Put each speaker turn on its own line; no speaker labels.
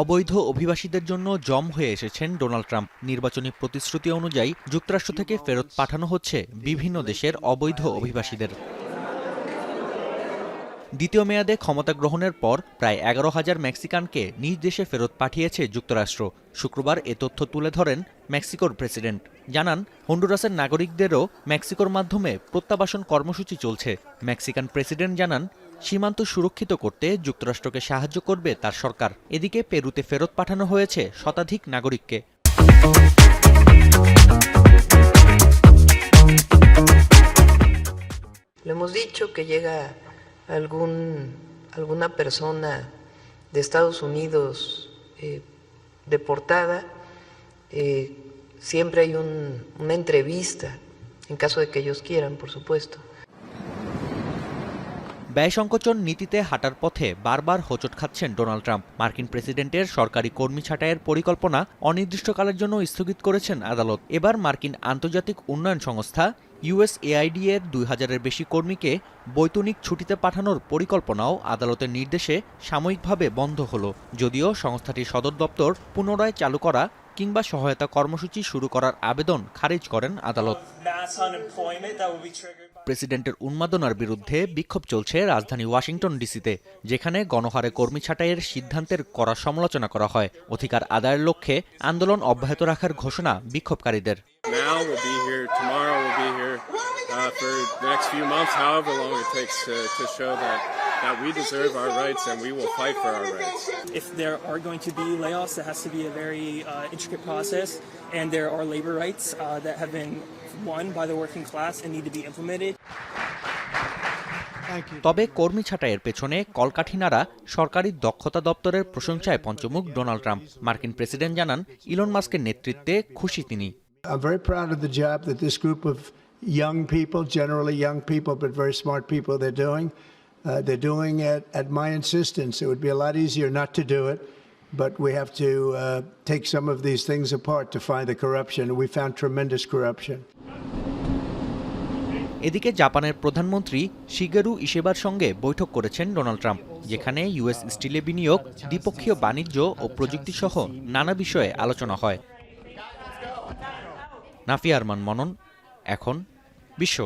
অবৈধ অভিবাসীদের জন্য জম হয়ে এসেছেন ডোনাল্ড ট্রাম্প। নির্বাচনী প্রতিশ্রুতি অনুযায়ী যুক্তরাষ্ট্র থেকে ফেরত পাঠানো হচ্ছে বিভিন্ন দেশের অবৈধ অভিবাসীদের। দ্বিতীয় মেয়াদে ক্ষমতা গ্রহণের পর প্রায় 11,000 মেক্সিকানকে নিজ দেশে ফেরত পাঠিয়েছে যুক্তরাষ্ট্র। শুক্রবার এ তথ্য তুলে ধরেন মেক্সিকোর প্রেসিডেন্ট। জানান, হন্ডুরাসের নাগরিকদেরও মেক্সিকোর মাধ্যমে প্রত্যাবাসন কর্মসূচি চলছে। মেক্সিকান প্রেসিডেন্ট জানান, সীমান্ত সুরক্ষিত করতে যুক্তরাষ্ট্রকে সাহায্য করবে তার সরকার। এদিকে পেরুতে ফেরত পাঠানো হয়েছে শতাধিক নাগরিককে।
alguna persona de Estados Unidos deportada, siempre hay una entrevista, en caso de que ellos quieran, por supuesto.
ব্যয় সংকোচন নীতিতে হাঁটার পথে বারবার হোঁচট খাচ্ছেন ডোনাল্ড ট্রাম্প। মার্কিন প্রেসিডেন্টের সরকারি কর্মী ছাঁটাইয়ের পরিকল্পনা অনির্দিষ্টকালের জন্য স্থগিত করেছেন আদালত। এবার মার্কিন আন্তর্জাতিক উন্নয়ন সংস্থা USAID এর 2000-এর বেশি কর্মীকে বৈতনিক ছুটিতে পাঠানোর পরিকল্পনাও আদালতের নির্দেশে সাময়িকভাবে বন্ধ হলো। যদিও সংস্থাটির সদর দপ্তর পুনরায় চালু করা কিংবা সহায়তা কর্মসূচি শুরু করার আবেদন খারিজ করেন আদালত। প্রেসিডেন্টের উন্মাদনার বিরুদ্ধে বিক্ষোভ চলছে রাজধানী ওয়াশিংটন ডিসিতে, যেখানে গণহারে কর্মী ছাঁটাইয়ের সিদ্ধান্তের কড়া সমালোচনা করা হয়। অধিকার আদায়ের লক্ষ্যে আন্দোলন অব্যাহত রাখার ঘোষণা বিক্ষোভকারীদের।
For the next few months, however long it takes to show that we deserve our rights and we will fight for our rights.
If there are going to be layoffs, there has to be a very intricate process, and there are labor rights that have been won by the working class and need to be implemented.
তবে কর্মী ছাঁটাইয়ের পেছনে কলকাঠি নাড়া সরকারি দক্ষতা দপ্তরের প্রশংসায় পঞ্চমুখ ডোনাল্ড ট্রাম্প। মার্কিন প্রেসিডেন্ট জানান, ইলন মাস্কের নেতৃত্বে খুশি তিনি।
I'm very proud of the job that this group of young people, generally young people, but very smart people, they're doing it at my insistence. It would be a lot easier not to do it, but we have to take some of these things apart to find the corruption. We found tremendous corruption.
এদিকে জাপানের প্রধানমন্ত্রী Shigeru ইশেবার সঙ্গে বৈঠক করেছেন Donald Trump, যেখানে US স্টিলে বিনিয়োগ, দ্বিপক্ষীয় বাণিজ্য ও প্রযুক্তি সহ নানা বিষয়ে আলোচনা হয়। নাফিয়া আরমান মনন, এখন বিশ্ব।